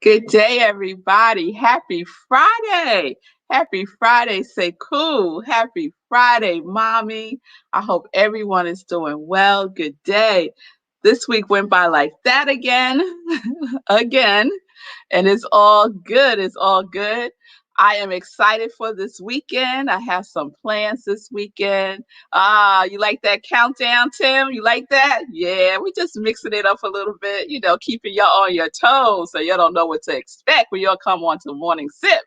Good day, everybody. Happy Friday. Happy Friday, Sekou. Happy Friday, Mommy. I hope everyone is doing well. Good day. This week went by like that again, again, and it's all good. It's all good. I am excited for this weekend. I have some plans this weekend. You like that countdown, Tim? You like that? Yeah, we just mixing it up a little bit, keeping y'all on your toes so y'all don't know what to expect when y'all come on to Morning Sip.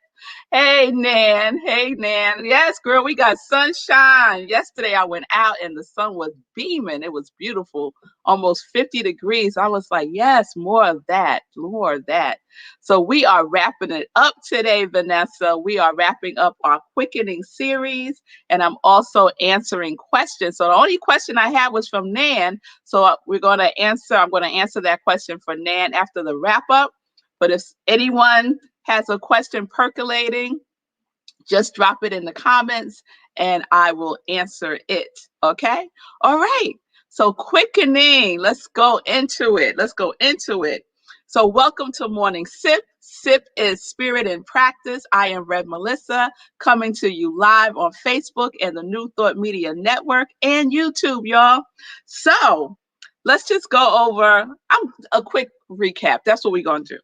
Hey, Nan. Hey, Nan. Yes, girl, we got sunshine. Yesterday I went out and the sun was beaming. It was beautiful, almost 50 degrees. I was like, yes, more of that, more of that. So we are wrapping it up today, Vanessa. We are wrapping up our Quickening Series, and I'm also answering questions. So the only question I had was from Nan. So I'm going to answer that question for Nan after the wrap up. But if anyone has a question percolating, just drop it in the comments and I will answer it. Okay? All right. So quickening, let's go into it. So welcome to Morning Sip. Sip is Spirit in Practice. I am Rev Melissa, coming to you live on Facebook and the New Thought Media Network and YouTube, y'all. So let's just go over a quick recap. That's what we're going to do.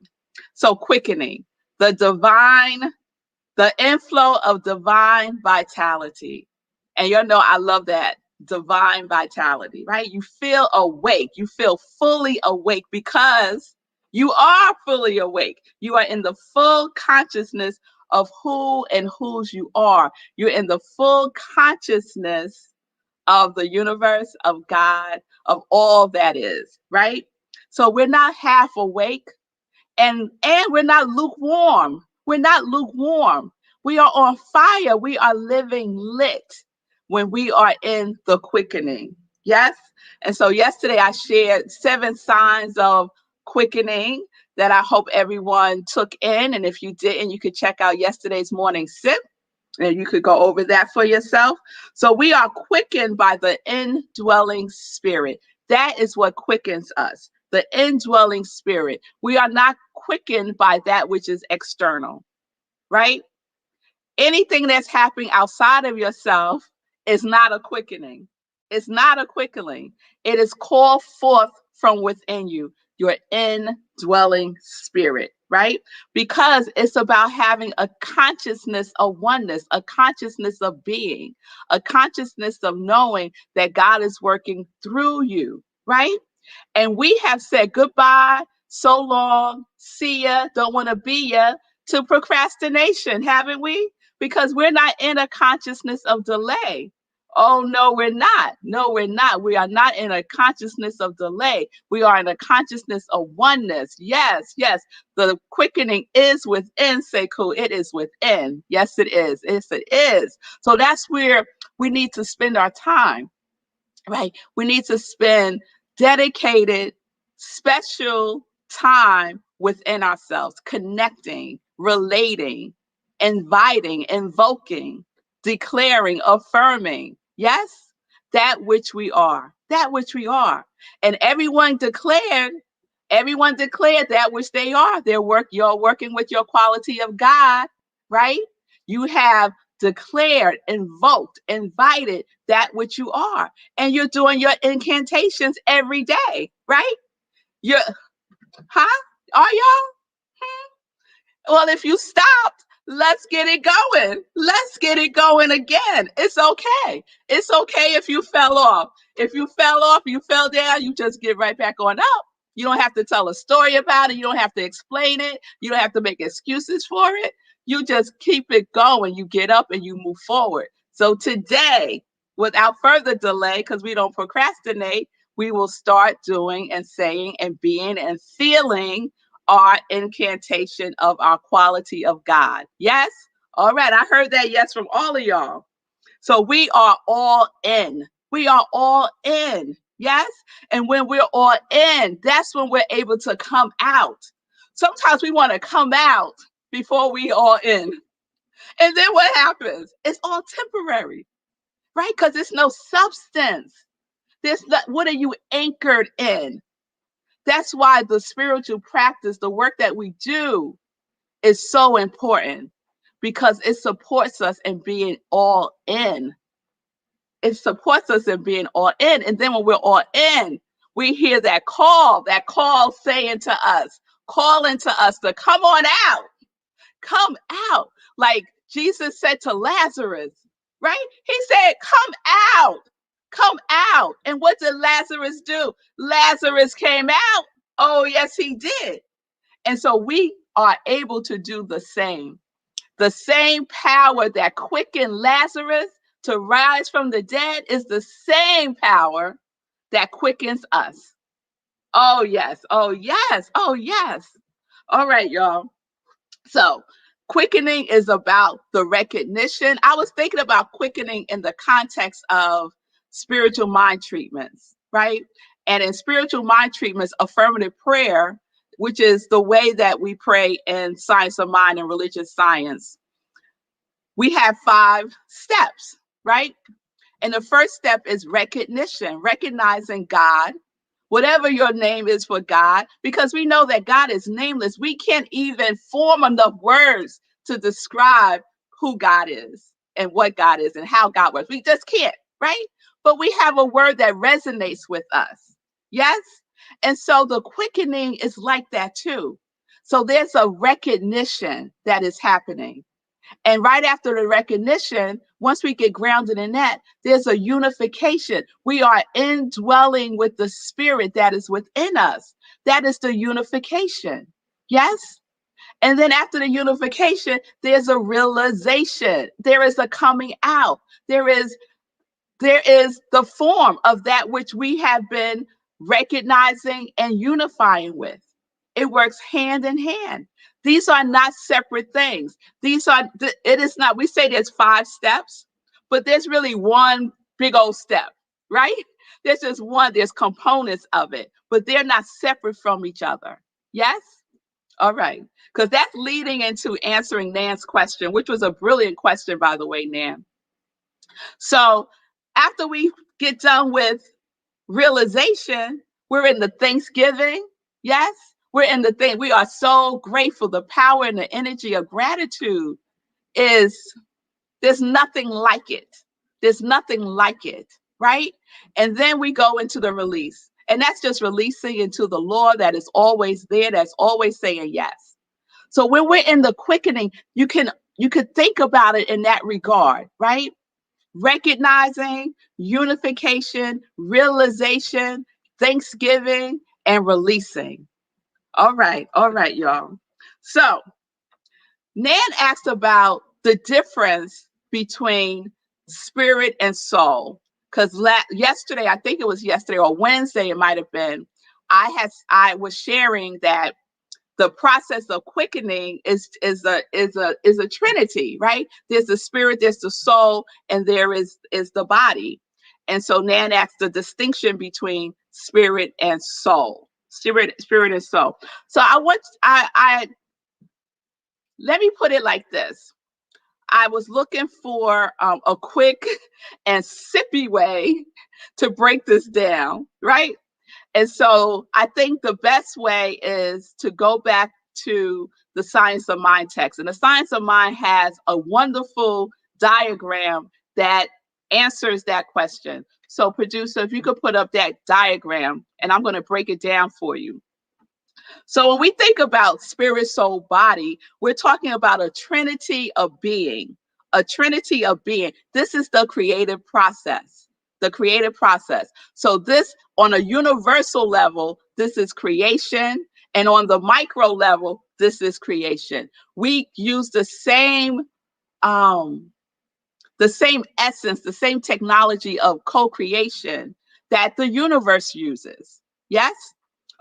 So quickening, the inflow of divine vitality. And I love that, divine vitality, right? You feel awake. You feel fully awake because you are fully awake. You are in the full consciousness of who and whose you are. You're in the full consciousness of the universe, of God, of all that is, right? So we're not half awake. And we're not lukewarm. We're not lukewarm. We are on fire. We are living lit when we are in the quickening. Yes? And so yesterday I shared 7 signs of quickening that I hope everyone took in. And if you didn't, you could check out yesterday's morning sip and you could go over that for yourself. So we are quickened by the indwelling spirit. That is what quickens us, the indwelling spirit. We are not quickened by that which is external, right? Anything that's happening outside of yourself is not a quickening. It's not a quickening. It is called forth from within you, your indwelling spirit, right? Because it's about having a consciousness of oneness, a consciousness of being, a consciousness of knowing that God is working through you, right? And we have said goodbye, so long, see ya, don't want to be ya, to procrastination, haven't we? Because we're not in a consciousness of delay. Oh, no, we're not. No, we're not. We are not in a consciousness of delay. We are in a consciousness of oneness. Yes, yes. The quickening is within, Sekou. It is within. Yes, it is. Yes, it is. So that's where we need to spend our time, right? We need to spend dedicated, special time within ourselves, connecting, relating, inviting, invoking, declaring, affirming. Yes, that which we are, that which we are. And everyone declared that which they are. You're working with your quality of God, right? You have declared, invoked, invited that which you are. And you're doing your incantations every day, right? You're, huh? Are y'all? Well, if you stopped, let's get it going. Let's get it going again. It's okay. It's okay if you fell off. If you fell off, you fell down, you just get right back on up. You don't have to tell a story about it. You don't have to explain it. You don't have to make excuses for it. You just keep it going. You get up and you move forward. So today, without further delay, because we don't procrastinate, we will start doing and saying and being and feeling our incantation of our quality of God. Yes? All right. I heard that yes from all of y'all. So we are all in. We are all in. Yes? And when we're all in, that's when we're able to come out. Sometimes we want to come out before we all in. And then what happens? It's all temporary, right? Because there's no substance. What are you anchored in? That's why the spiritual practice, the work that we do, is so important, because it supports us in being all in. It supports us in being all in. And then when we're all in, we hear that call saying to us, calling to us to come on out, come out. Like Jesus said to Lazarus, right? He said, come out, come out. And what did Lazarus do? Lazarus came out. Oh, yes, he did. And so we are able to do the same. The same power that quickened Lazarus to rise from the dead is the same power that quickens us. Oh, yes. Oh, yes. Oh, yes. All right, y'all. So, quickening is about the recognition. I was thinking about quickening in the context of spiritual mind treatments, right? And in spiritual mind treatments, affirmative prayer, which is the way that we pray in science of mind and religious science, we have 5 steps, right? And the first step is recognition, recognizing God, whatever your name is for God, because we know that God is nameless. We can't even form enough words to describe who God is and what God is and how God works. We just can't, right? But we have a word that resonates with us. Yes? And so the quickening is like that too. So there's a recognition that is happening. And right after the recognition, once we get grounded in that, there's a unification. We are indwelling with the spirit that is within us. That is the unification. Yes? And then after the unification, there's a realization. There is a coming out. There is the form of that which we have been recognizing and unifying with. It works hand in hand. These are not separate things. It is not, we say there's 5 steps, but there's really one big old step, right? There's just one, there's components of it, but they're not separate from each other. Yes? All right. Because that's leading into answering Nan's question, which was a brilliant question, by the way, Nan. So after we get done with realization, we're in the Thanksgiving. Yes, we're in the thing. We are so grateful. The power and the energy of gratitude is, there's nothing like it. There's nothing like it, right? And then we go into the release. And that's just releasing into the law that is always there, that's always saying yes. So when we're in the quickening, you could think about it in that regard, right? Recognizing, unification, realization, thanksgiving, and releasing. All right, y'all. So Nan asked about the difference between spirit and soul. Because yesterday, I think it was yesterday or Wednesday, it might have been, I was sharing that the process of quickening is a trinity, right? There's the spirit, there's the soul, and there is the body. And so Nan asked the distinction between spirit and soul. Spirit and soul. So I let me put it like this. I was looking for a quick and sippy way to break this down, right? And so I think the best way is to go back to the Science of Mind text. And the Science of Mind has a wonderful diagram that answers that question. So producer, if you could put up that diagram, and I'm going to break it down for you. So when we think about spirit, soul, body, we're talking about a trinity of being, a trinity of being. This is the creative process, the creative process. So this, on a universal level, this is creation. And on the micro level, this is creation. We use the same essence, the same technology of co-creation that the universe uses. Yes?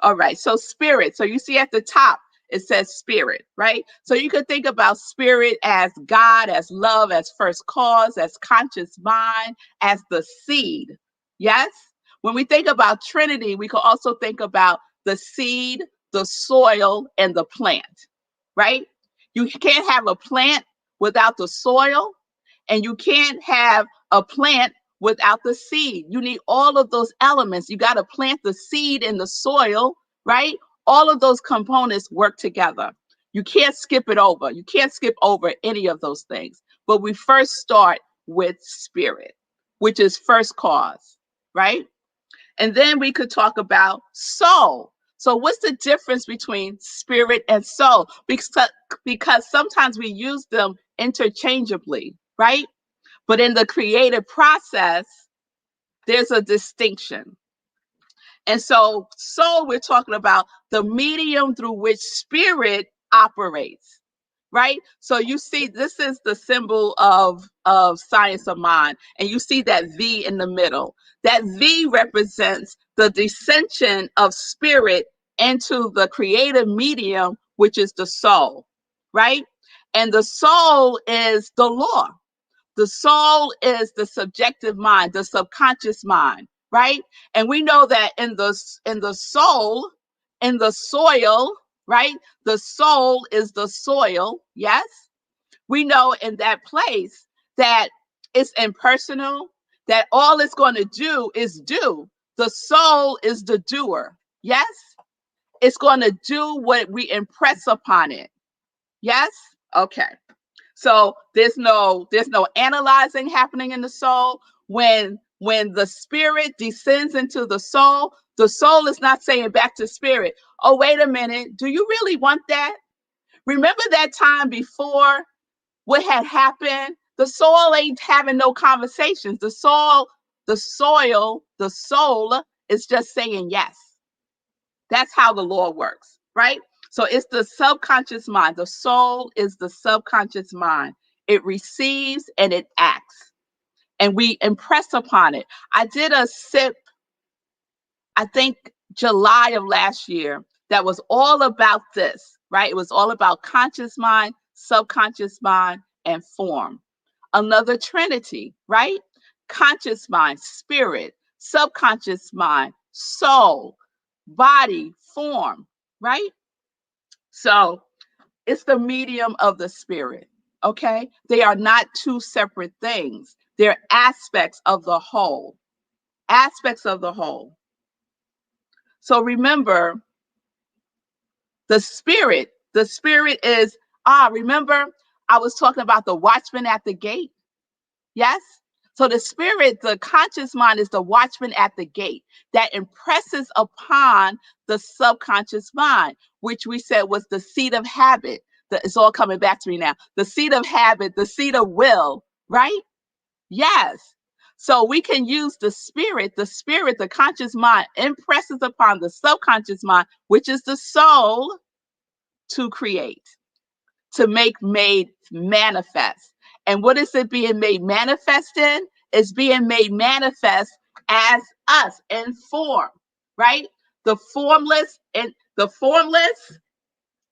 All right, so spirit. So you see at the top, it says spirit, right? So you could think about spirit as God, as love, as first cause, as conscious mind, as the seed. Yes? When we think about Trinity, we could also think about the seed, the soil, and the plant, right? You can't have a plant without the soil, and you can't have a plant without the seed. You need all of those elements. You got to plant the seed in the soil, right? All of those components work together. You can't skip it over. You can't skip over any of those things. But we first start with spirit, which is first cause, right? And then we could talk about soul. So what's the difference between spirit and soul? Because sometimes we use them interchangeably, right? But in the creative process, there's a distinction. And so soul, we're talking about the medium through which spirit operates, right? So you see, this is the symbol of science of mind. And you see that V in the middle. That V represents the descension of spirit into the creative medium, which is the soul, right? And the soul is the law. The soul is the subjective mind, the subconscious mind, right? And we know that in the soul, in the soil, right? The soul is the soil, yes? We know in that place that it's impersonal, that all it's going to do is do. The soul is the doer, yes? It's going to do what we impress upon it, yes? Okay. So there's no analyzing happening in the soul. When the spirit descends into the soul is not saying back to spirit, oh, wait a minute, do you really want that? Remember that time before what had happened? The soul ain't having no conversations. The soul is just saying yes. That's how the law works, right? So it's the subconscious mind. The soul is the subconscious mind. It receives and it acts, and we impress upon it. I did a sip, I think July of last year, that was all about this, right? It was all about conscious mind, subconscious mind, and form. Another trinity, right? Conscious mind, spirit, subconscious mind, soul, body, form, right? So it's the medium of the spirit, okay? They are not two separate things. They're aspects of the whole, aspects of the whole. So remember, the spirit is, remember I was talking about the watchman at the gate? Yes? So the spirit, the conscious mind is the watchman at the gate that impresses upon the subconscious mind, which we said was the seat of habit. It's all coming back to me now. The seat of habit, the seat of will, right? Yes. So we can use the spirit, the conscious mind impresses upon the subconscious mind, which is the soul, to create, to make made manifest. And what is it being made manifest in? It's being made manifest as us in form, right? The formless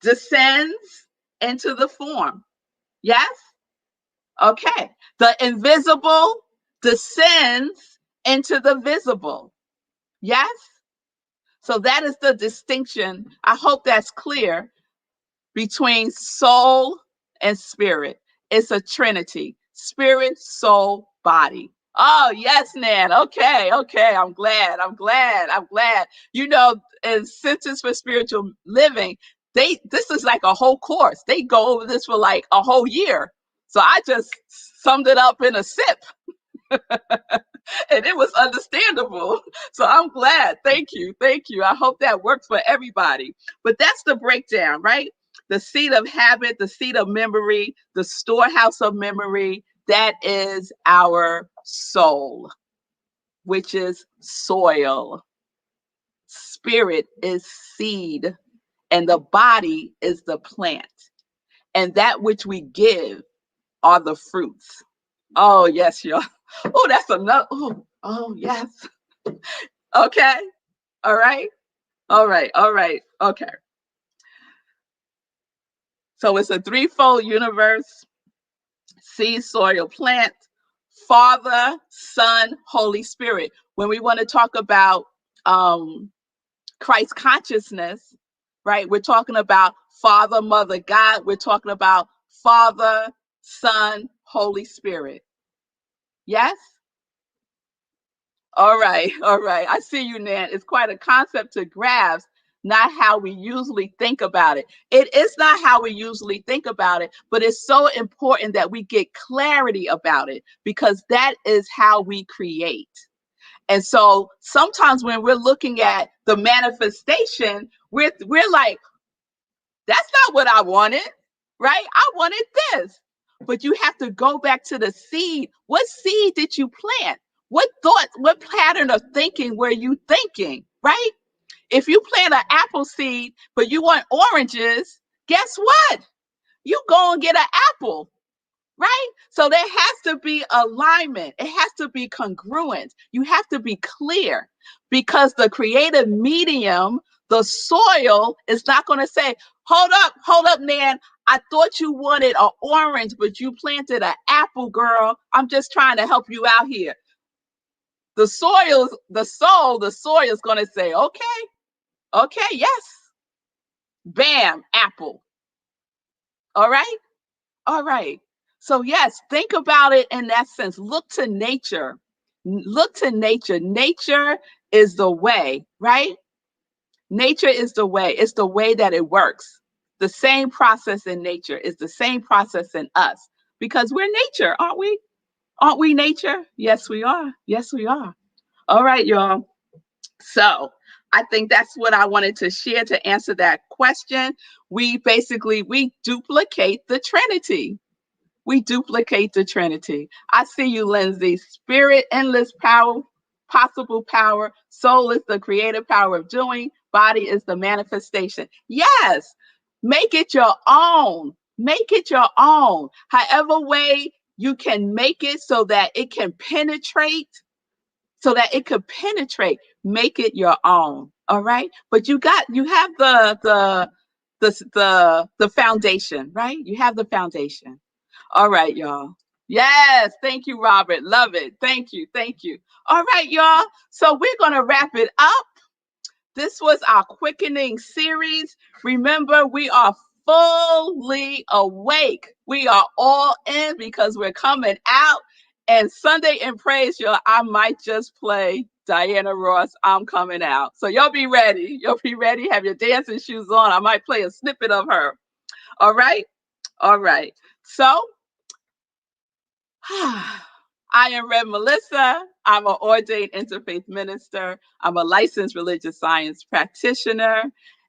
descends into the form. Yes? Okay. The invisible descends into the visible. Yes? So that is the distinction. I hope that's clear between soul and spirit. It's a trinity: spirit, soul, body. Oh, yes, Nan. Okay, okay. I'm glad. I'm glad. I'm glad. You know, in Centers for Spiritual Living, this is like a whole course. They go over this for like a whole year. So I just summed it up in a sip. And it was understandable. So I'm glad. Thank you. Thank you. I hope that works for everybody. But that's the breakdown, right? The seat of habit, the seat of memory, the storehouse of memory, that is our soul, which is soil. Spirit is seed, and the body is the plant. And that which we give are the fruits. Oh, yes, y'all. Oh, that's another. Oh, yes. Okay. All right. All right. All right. Okay. So it's a threefold universe: seed, soil, plant, Father, Son, Holy Spirit. When we want to talk about Christ consciousness, right? We're talking about Father, Mother, God. We're talking about Father, Son, Holy Spirit. Yes? All right. All right. I see you, Nan. It's quite a concept to grasp not how we usually think about it. It is not how we usually think about it, but it's so important that we get clarity about it, because that is how we create. And so sometimes when we're looking at the manifestation, we're like, that's not what I wanted, right? I wanted this. But you have to go back to the seed. What seed did you plant? What thought, what pattern of thinking were you thinking, right? If you plant an apple seed, but you want oranges, guess what? You go and get an apple, right? So there has to be alignment. It has to be congruent. You have to be clear, because the creative medium, the soil, is not going to say, hold up, Nan. I thought you wanted an orange, but you planted an apple, girl. I'm just trying to help you out here. The soil is going to say, okay, yes. Bam, apple. All right. All right. So, yes, think about it in that sense. Look to nature. Look to nature. Nature is the way, right? Nature is the way. It's the way that it works. The same process in nature is the same process in us, because we're nature, aren't we? Aren't we nature? Yes, we are. Yes, we are. All right, y'all. So I think that's what I wanted to share to answer that question. We duplicate the Trinity. We duplicate the Trinity. I see you, Lindsay. Spirit, endless power, possible power. Soul is the creative power of doing. Body is the manifestation. Yes, make it your own. Make it your own. However way you can make it so that it can penetrate, make it your own. All right. But you have the foundation, right? You have the foundation. All right, y'all. Yes, thank you, Robert. Love it. Thank you. Thank you. All right, y'all. So we're going to wrap it up. This was our Quickening Series. Remember, we are fully awake. We are all in, because we're coming out. And Sunday in Praise, y'all, I might just play Diana Ross, I'm Coming Out. So y'all be ready. Y'all be ready. Have your dancing shoes on. I might play a snippet of her. All right. All right. So I am Rev Melissa. I'm an ordained interfaith minister. I'm a licensed religious science practitioner,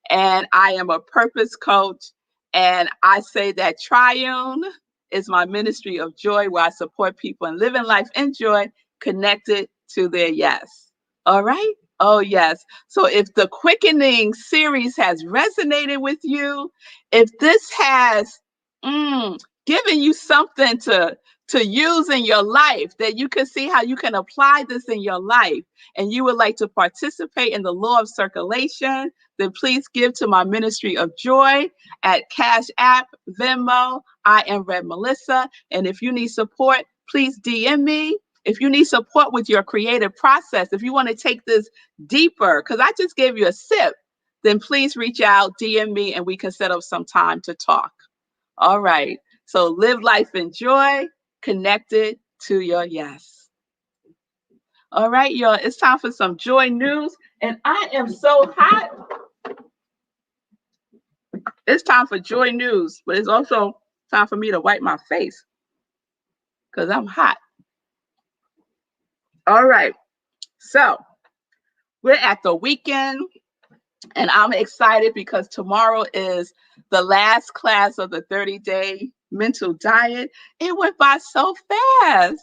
and I am a purpose coach. And I say that Triune is my ministry of joy, where I support people in living life in joy, connected to their yes. All right? Oh, yes. So if the Quickening Series has resonated with you, if this has given you something to use in your life, that you can see how you can apply this in your life, and you would like to participate in the law of circulation, then please give to my ministry of joy at Cash App, Venmo, I am Rev Melissa. And if you need support, please DM me. If you need support with your creative process, if you want to take this deeper, because I just gave you a sip, then please reach out, DM me, and we can set up some time to talk. All right. So live life in joy, connected to your yes. All right, y'all. It's time for some joy news. And I am so hot. It's time for joy news, but it's also time for me to wipe my face, because I'm hot. All right. So we're at the weekend, and I'm excited because tomorrow is the last class of the 30-day mental diet. It went by so fast.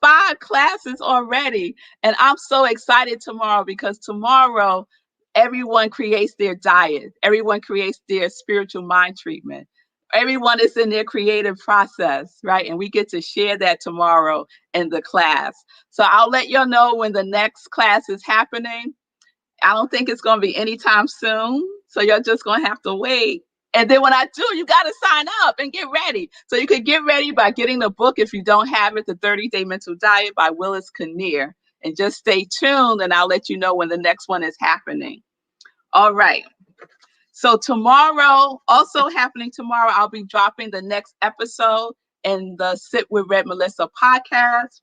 5 classes already. And I'm so excited tomorrow, because tomorrow everyone creates their diet. Everyone creates their spiritual mind treatment. Everyone is in their creative process, right? And we get to share that tomorrow in the class. So I'll let y'all know when the next class is happening. I don't think it's going to be anytime soon. So you're just going to have to wait. And then when I do, you got to sign up and get ready. So you could get ready by getting the book, if you don't have it, The 30-Day Mental Diet by Willis Kinnear. And just stay tuned, and I'll let you know when the next one is happening. All right. So tomorrow, also happening tomorrow, I'll be dropping the next episode in the Sit with Rev Melissa podcast.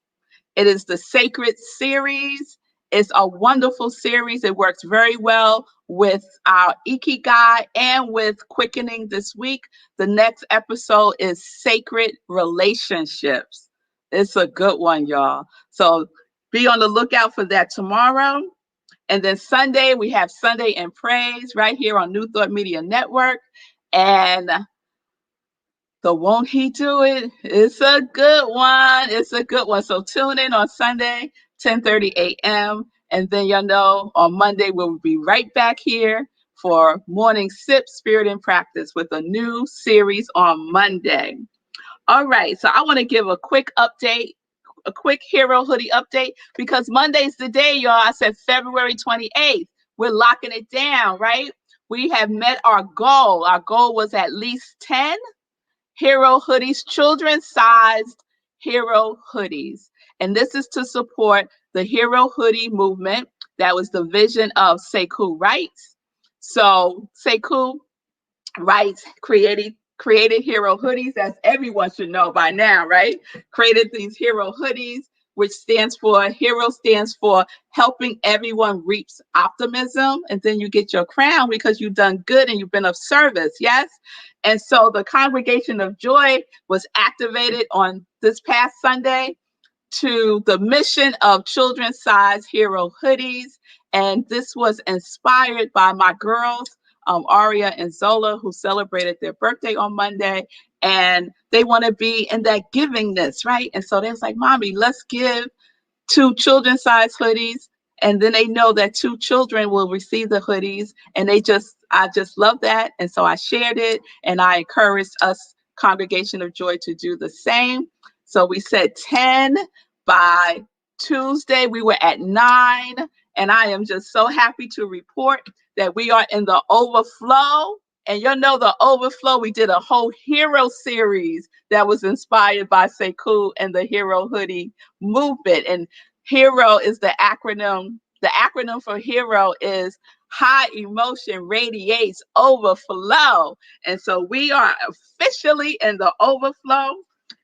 It is the Sacred Series. It's a wonderful series. It works very well with our Ikigai and with Quickening this week. The next episode is Sacred Relationships. It's a good one, y'all. So be on the lookout for that tomorrow. And then Sunday, we have Sunday in Praise right here on New Thought Media Network. And the Won't He Do It? It's a good one. It's a good one. So tune in on Sunday, 10:30 a.m. And then y'all know on Monday, we'll be right back here for Morning Sip, Spirit and Practice with a new series on Monday. All right. So I want to give a quick update, a quick Hero Hoodie update, because Monday's the day, y'all. I said February 28th. We're locking it down, right? We have met our goal. Our goal was at least 10 Hero Hoodies, children-sized Hero Hoodies. And this is to support the Hero Hoodie movement. That was the vision of Sekou Wrights. So Sekou Wrights created Hero Hoodies, as everyone should know by now, right? Created these Hero Hoodies, which stands for, Hero stands for helping everyone reach optimism. And then you get your crown because you've done good and you've been of service, yes? And so the Congregation of Joy was activated on this past Sunday to the mission of children-sized Hero Hoodies. And this was inspired by my girls, Aria and Zola, who celebrated their birthday on Monday. And they want to be in that givingness, right? And so they was like, Mommy, let's give 2 children-sized hoodies. And then they know that 2 children will receive the hoodies. And I just love that. And so I shared it and I encouraged us, Congregation of Joy, to do the same. So we said 10 by Tuesday. We were at 9. And I am just so happy to report that we are in the overflow. And you know the overflow, we did a whole hero series that was inspired by Sekou and the Hero Hoodie movement. And HERO is the acronym. The acronym for HERO is High Emotion Radiates Overflow. And so we are officially in the overflow.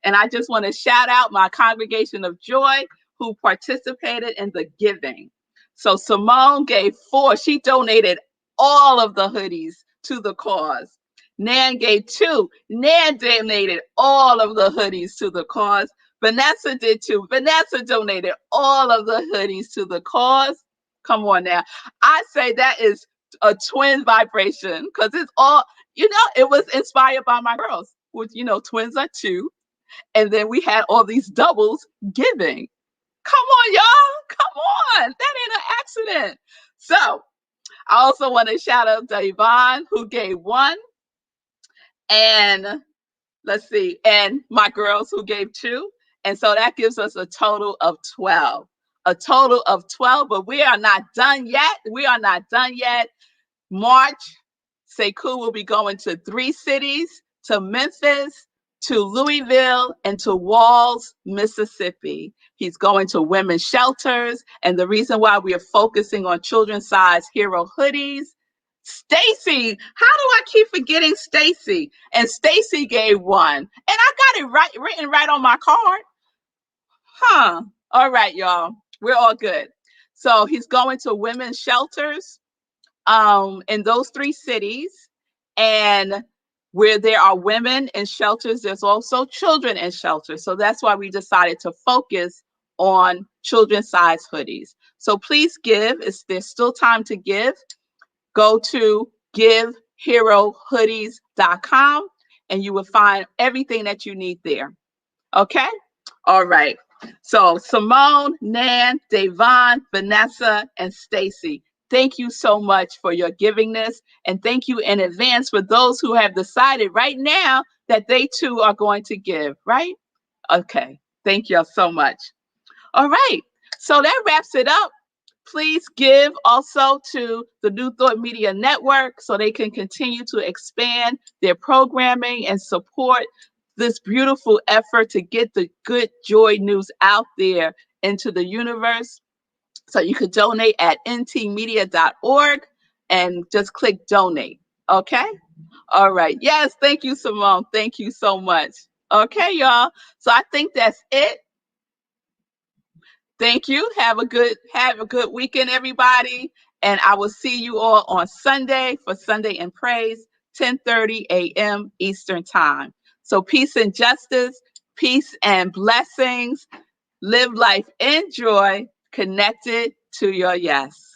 And I just want to shout out my Congregation of Joy who participated in the giving. So Simone gave 4. She donated all of the hoodies to the cause. Nan gave 2. Nan donated all of the hoodies to the cause. Vanessa did too. Vanessa donated all of the hoodies to the cause. Come on now. I say that is a twin vibration because it's all, it was inspired by my girls, which, twins are 2. And then we had all these doubles giving. Come on, y'all. Come on. That ain't an accident. So I also want to shout out to Yvonne, who gave 1. And let's see, and my girls who gave 2. And so that gives us a total of 12. A total of 12, but we are not done yet. We are not done yet. March, Sekou will be going to 3 cities, to Memphis, to Louisville, and to Walls, Mississippi. He's going to women's shelters. And the reason why we are focusing on children-sized Hero Hoodies, Stacy, how do I keep forgetting Stacy? And Stacy gave 1. And I got it written right on my card. All right, y'all. We're all good. So he's going to women's shelters in those 3 cities. And where there are women in shelters, there's also children in shelters. So that's why we decided to focus on children-sized hoodies. So please give. There's still time to give. Go to giveherohoodies.com and you will find everything that you need there. Okay? All right. So Simone, Nan, Devon, Vanessa, and Stacy, thank you so much for your givingness. And thank you in advance for those who have decided right now that they too are going to give, right? Okay. Thank you so much. All right. So that wraps it up. Please give also to the New Thought Media Network so they can continue to expand their programming and support this beautiful effort to get the good joy news out there into the universe. So you could donate at ntmedia.org and just click donate. Okay? All right. Yes. Thank you, Simone. Thank you so much. Okay, y'all. So I think that's it. Thank you. Have a good weekend, everybody. And I will see you all on Sunday for Sunday in Praise, 10:30 a.m. Eastern Time. So peace and justice, peace and blessings. Live life in joy, connected to your yes.